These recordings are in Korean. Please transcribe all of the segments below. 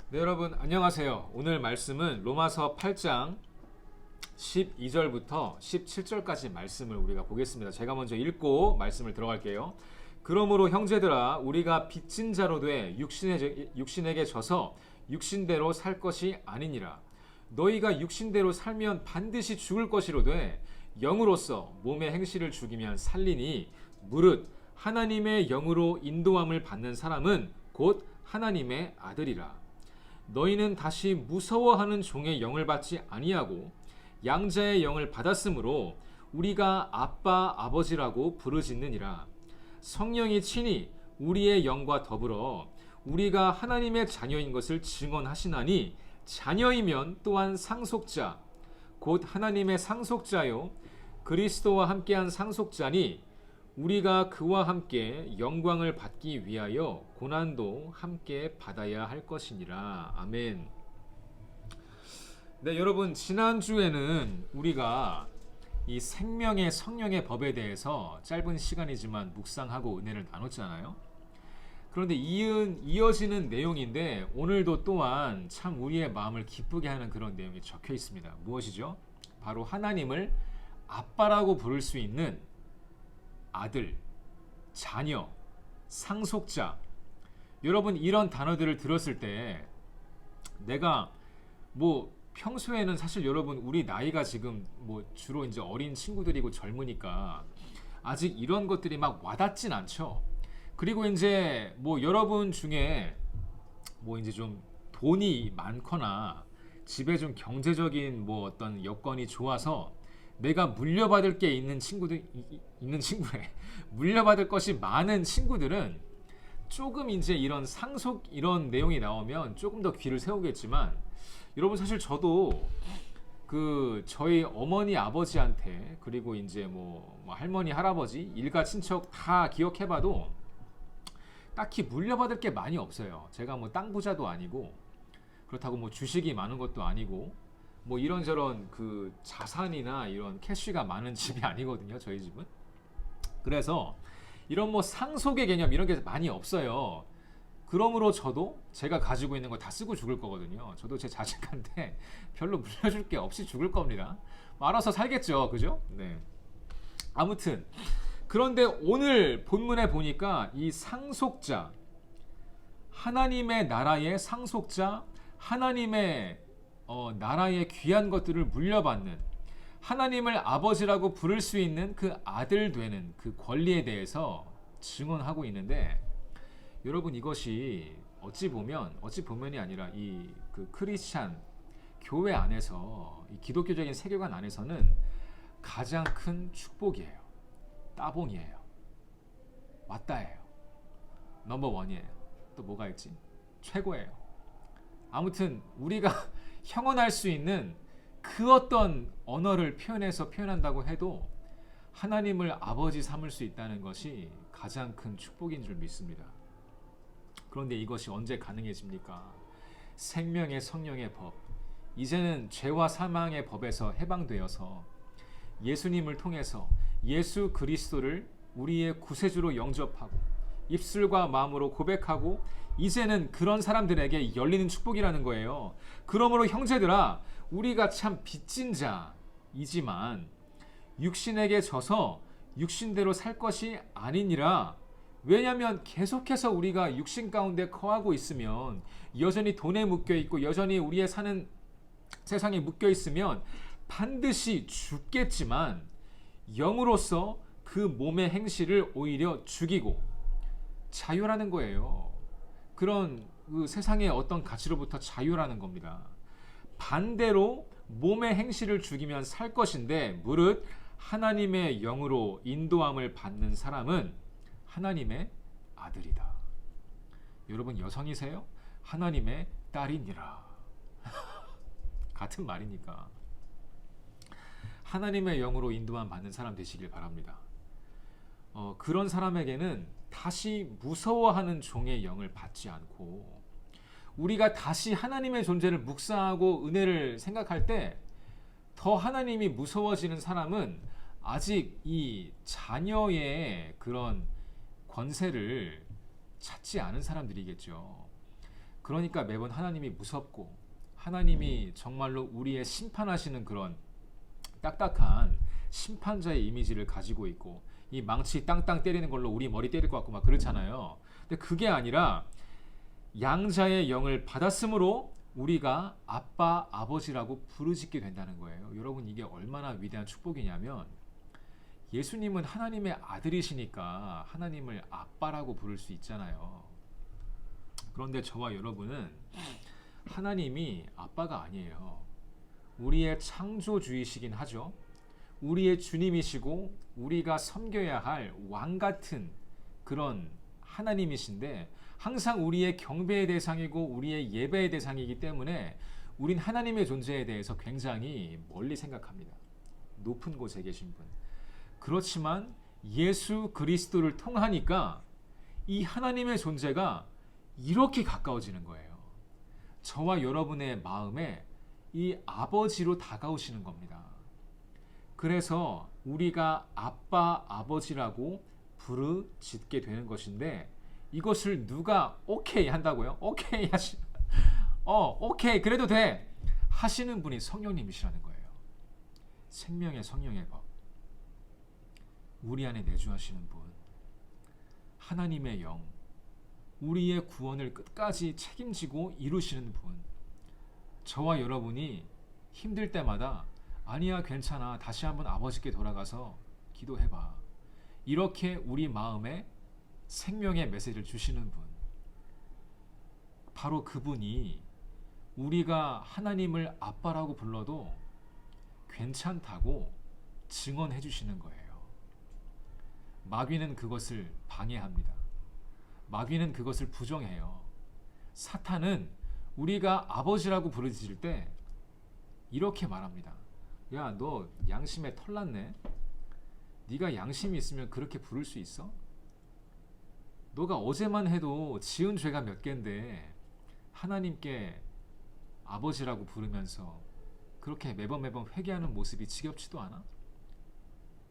네, 여러분 안녕하세요. 오늘 말씀은 로마서 8장 12절부터 17절까지 말씀을 우리가 보겠습니다. 제가 먼저 읽고 말씀을 들어갈게요. 그러므로 형제들아 우리가 빚진 자로 돼 육신에게 져서 육신대로 살 것이 아니니라. 너희가 육신대로 살면 반드시 죽을 것이로되 영으로서 몸의 행실을 죽이면 살리니 무릇 하나님의 영으로 인도함을 받는 사람은 곧 하나님의 아들이라. 너희는 다시 무서워하는 종의 영을 받지 아니하고 양자의 영을 받았으므로 우리가 아빠 아버지라고 부르짖느니라. 성령이 친히 우리의 영과 더불어 우리가 하나님의 자녀인 것을 증언하시나니 자녀이면 또한 상속자 곧 하나님의 상속자요 그리스도와 함께한 상속자니 우리가 그와 함께 영광을 받기 위하여 고난도 함께 받아야 할 것이니라. 아멘. 네, 여러분 지난주에는 우리가 이 생명의 성령의 법에 대해서 짧은 시간이지만 묵상하고 은혜를 나눴잖아요. 그런데 이어지는 내용인데 오늘도 또한 참 우리의 마음을 기쁘게 하는 그런 내용이 적혀 있습니다. 무엇이죠? 바로 하나님을 아빠라고 부를 수 있는 아들, 자녀, 상속자. 여러분 이런 단어들을 들었을 때 내가 평소에는 사실 여러분 우리 나이가 지금 주로 이제 어린 친구들이고 젊으니까 아직 이런 것들이 막 와닿진 않죠. 그리고 이제 여러분 중에 이제 좀 돈이 많거나 집에 좀 경제적인 어떤 여건이 좋아서 내가 물려받을 게 있는 친구래. 물려받을 것이 많은 친구들은 조금 이제 이런 상속 이런 내용이 나오면 조금 더 귀를 세우겠지만 여러분 사실 저도 저희 어머니 아버지한테 그리고 이제 할머니 할아버지 일가 친척 다 기억해봐도 딱히 물려받을 게 많이 없어요. 제가 땅 부자도 아니고 그렇다고 주식이 많은 것도 아니고 이런저런 자산이나 이런 캐시가 많은 집이 아니거든요. 저희 집은. 그래서 이런 상속의 개념 이런 게 많이 없어요. 그러므로 저도 제가 가지고 있는 거 다 쓰고 죽을 거거든요. 저도 제 자식한테 별로 물려줄 게 없이 죽을 겁니다. 알아서 살겠죠. 그죠? 네. 아무튼 그런데 오늘 본문에 보니까 이 상속자, 하나님의 나라의 상속자, 하나님의 나라의 귀한 것들을 물려받는 하나님을 아버지라고 부를 수 있는 그 아들 되는 그 권리에 대해서 증언하고 있는데 여러분 이것이 어찌 보면이 아니라 이 크리스찬 교회 안에서 이 기독교적인 세계관 안에서는 가장 큰 축복이에요. 따봉이에요. 맞다예요. 넘버원이에요. 또 뭐가 있지? 최고예요. 아무튼 우리가 형언할 수 있는 그 어떤 언어를 표현한다고 해도 하나님을 아버지 삼을 수 있다는 것이 가장 큰 축복인 줄 믿습니다. 그런데 이것이 언제 가능해집니까? 생명의 성령의 법. 이제는 죄와 사망의 법에서 해방되어서 예수님을 통해서 예수 그리스도를 우리의 구세주로 영접하고 입술과 마음으로 고백하고 이제는 그런 사람들에게 열리는 축복이라는 거예요. 그러므로 형제들아 우리가 참 빚진 자이지만 육신에게 져서 육신대로 살 것이 아니니라. 왜냐하면 계속해서 우리가 육신 가운데 거하고 있으면 여전히 돈에 묶여 있고 여전히 우리의 사는 세상에 묶여 있으면 반드시 죽겠지만 영으로서 그 몸의 행실을 오히려 죽이고 자유라는 거예요. 그런 세상의 어떤 가치로부터 자유라는 겁니다. 반대로 몸의 행실을 죽이면 살 것인데 무릇 하나님의 영으로 인도함을 받는 사람은 하나님의 아들이다. 여러분 여성이세요? 하나님의 딸이니라. 같은 말이니까. 하나님의 영으로 인도함 받는 사람 되시길 바랍니다. 그런 사람에게는 다시 무서워하는 종의 영을 받지 않고 우리가 다시 하나님의 존재를 묵상하고 은혜를 생각할 때 더 하나님이 무서워지는 사람은 아직 이 자녀의 그런 권세를 찾지 않은 사람들이겠죠. 그러니까 매번 하나님이 무섭고 하나님이 정말로 우리의 심판하시는 그런 딱딱한 심판자의 이미지를 가지고 있고 이 망치 땅땅 때리는 걸로 우리 머리 때릴 것 같고 막 그렇잖아요. 근데 그게 아니라 양자의 영을 받았으므로 우리가 아빠, 아버지라고 부르짖게 된다는 거예요. 여러분 이게 얼마나 위대한 축복이냐면 예수님은 하나님의 아들이시니까 하나님을 아빠라고 부를 수 있잖아요. 그런데 저와 여러분은 하나님이 아빠가 아니에요. 우리의 창조주이시긴 하죠. 우리의 주님이시고 우리가 섬겨야 할 왕 같은 그런 하나님이신데 항상 우리의 경배의 대상이고 우리의 예배의 대상이기 때문에 우린 하나님의 존재에 대해서 굉장히 멀리 생각합니다. 높은 곳에 계신 분. 그렇지만 예수 그리스도를 통하니까 이 하나님의 존재가 이렇게 가까워지는 거예요. 저와 여러분의 마음에 이 아버지로 다가오시는 겁니다. 그래서 우리가 아빠, 아버지라고 부르짖게 되는 것인데 이것을 누가 오케이 한다고요? 오케이 오케이 그래도 돼 하시는 분이 성령님이시라는 거예요. 생명의 성령의 법. 우리 안에 내주하시는 분. 하나님의 영. 우리의 구원을 끝까지 책임지고 이루시는 분. 저와 여러분이 힘들 때마다 아니야 괜찮아 다시 한번 아버지께 돌아가서 기도해봐. 이렇게 우리 마음에 생명의 메시지를 주시는 분. 바로 그분이 우리가 하나님을 아빠라고 불러도 괜찮다고 증언해 주시는 거예요. 마귀는 그것을 방해합니다. 마귀는 그것을 부정해요. 사탄은 우리가 아버지라고 부르짖을 때 이렇게 말합니다. 야, 너 양심에 털 났네? 네가 양심이 있으면 그렇게 부를 수 있어? 너가 어제만 해도 지은 죄가 몇 개인데 하나님께 아버지라고 부르면서 그렇게 매번 회개하는 모습이 지겹지도 않아?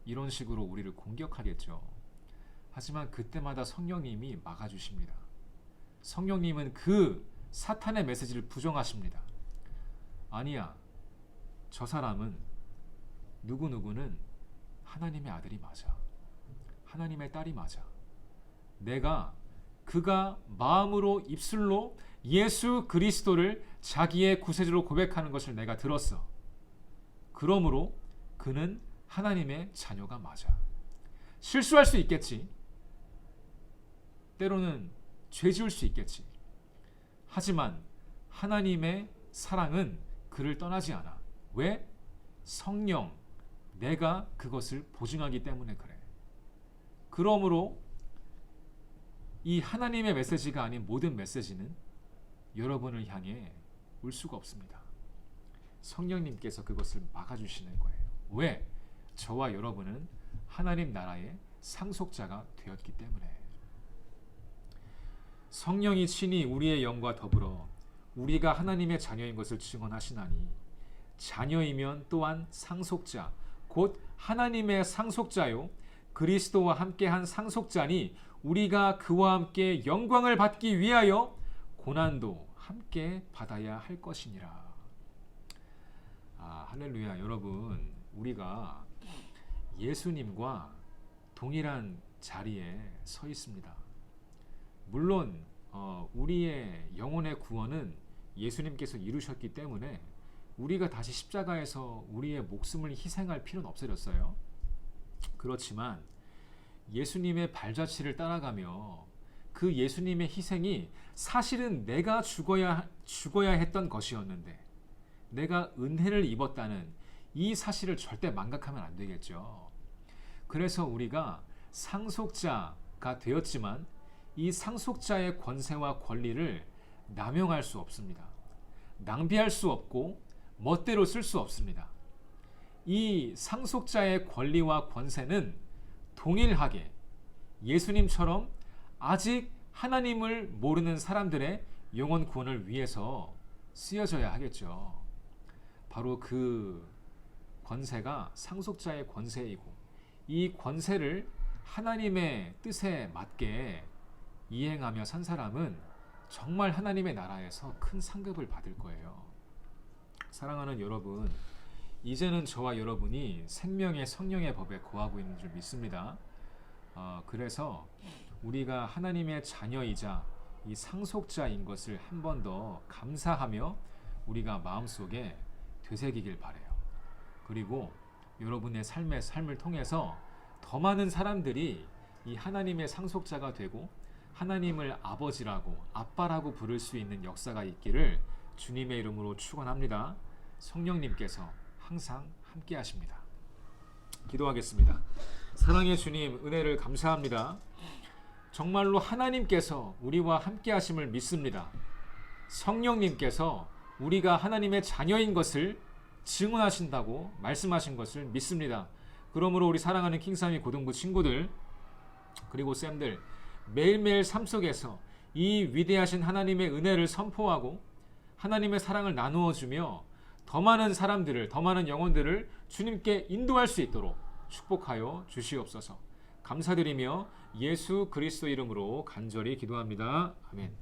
이런 식으로 우리를 공격하겠죠. 하지만 그때마다 성령님이 막아주십니다. 성령님은 그 사탄의 메시지를 부정하십니다. 아니야. 저 사람은 누구누구는 하나님의 아들이 맞아. 하나님의 딸이 맞아. 그가 마음으로 입술로 예수 그리스도를 자기의 구세주로 고백하는 것을 내가 들었어. 그러므로 그는 하나님의 자녀가 맞아. 실수할 수 있겠지. 때로는 죄 지을 수 있겠지. 하지만 하나님의 사랑은 그를 떠나지 않아. 왜? 성령, 내가 그것을 보증하기 때문에 그래. 그러므로 이 하나님의 메시지가 아닌 모든 메시지는 여러분을 향해 올 수가 없습니다. 성령님께서 그것을 막아주시는 거예요. 왜? 저와 여러분은 하나님 나라의 상속자가 되었기 때문에. 성령이 친히 우리의 영과 더불어 우리가 하나님의 자녀인 것을 증언하시나니 자녀이면 또한 상속자 곧 하나님의 상속자요 그리스도와 함께한 상속자니 우리가 그와 함께 영광을 받기 위하여 고난도 함께 받아야 할 것이니라. 할렐루야. 여러분, 우리가 예수님과 동일한 자리에 서 있습니다. 물론 우리의 영혼의 구원은 예수님께서 이루셨기 때문에 우리가 다시 십자가에서 우리의 목숨을 희생할 필요는 없어졌어요. 그렇지만 예수님의 발자취를 따라가며 그 예수님의 희생이 사실은 내가 죽어야 했던 것이었는데 내가 은혜를 입었다는 이 사실을 절대 망각하면 안 되겠죠. 그래서 우리가 상속자가 되었지만 이 상속자의 권세와 권리를 남용할 수 없습니다. 낭비할 수 없고 멋대로 쓸 수 없습니다. 이 상속자의 권리와 권세는 동일하게 예수님처럼 아직 하나님을 모르는 사람들의 영혼 구원을 위해서 쓰여져야 하겠죠. 바로 그 권세가 상속자의 권세이고 이 권세를 하나님의 뜻에 맞게 이행하며 산 사람은 정말 하나님의 나라에서 큰 상급을 받을 거예요. 사랑하는 여러분, 이제는 저와 여러분이 생명의 성령의 법에 거하고 있는 줄 믿습니다. 그래서 우리가 하나님의 자녀이자 이 상속자인 것을 한 번 더 감사하며 우리가 마음속에 되새기길 바라요. 그리고 여러분의 삶을 통해서 더 많은 사람들이 이 하나님의 상속자가 되고 하나님을 아버지라고 아빠라고 부를 수 있는 역사가 있기를 주님의 이름으로 축원합니다. 성령님께서 항상 함께 하십니다. 기도하겠습니다. 사랑의 주님, 은혜를 감사합니다. 정말로 하나님께서 우리와 함께 하심을 믿습니다. 성령님께서 우리가 하나님의 자녀인 것을 증언하신다고 말씀하신 것을 믿습니다. 그러므로 우리 사랑하는 킹삼이 고등부 친구들 그리고 쌤들 매일매일 삶 속에서 이 위대하신 하나님의 은혜를 선포하고 하나님의 사랑을 나누어 주며 더 많은 사람들을, 더 많은 영혼들을 주님께 인도할 수 있도록 축복하여 주시옵소서. 감사드리며 예수 그리스도 이름으로 간절히 기도합니다. 아멘.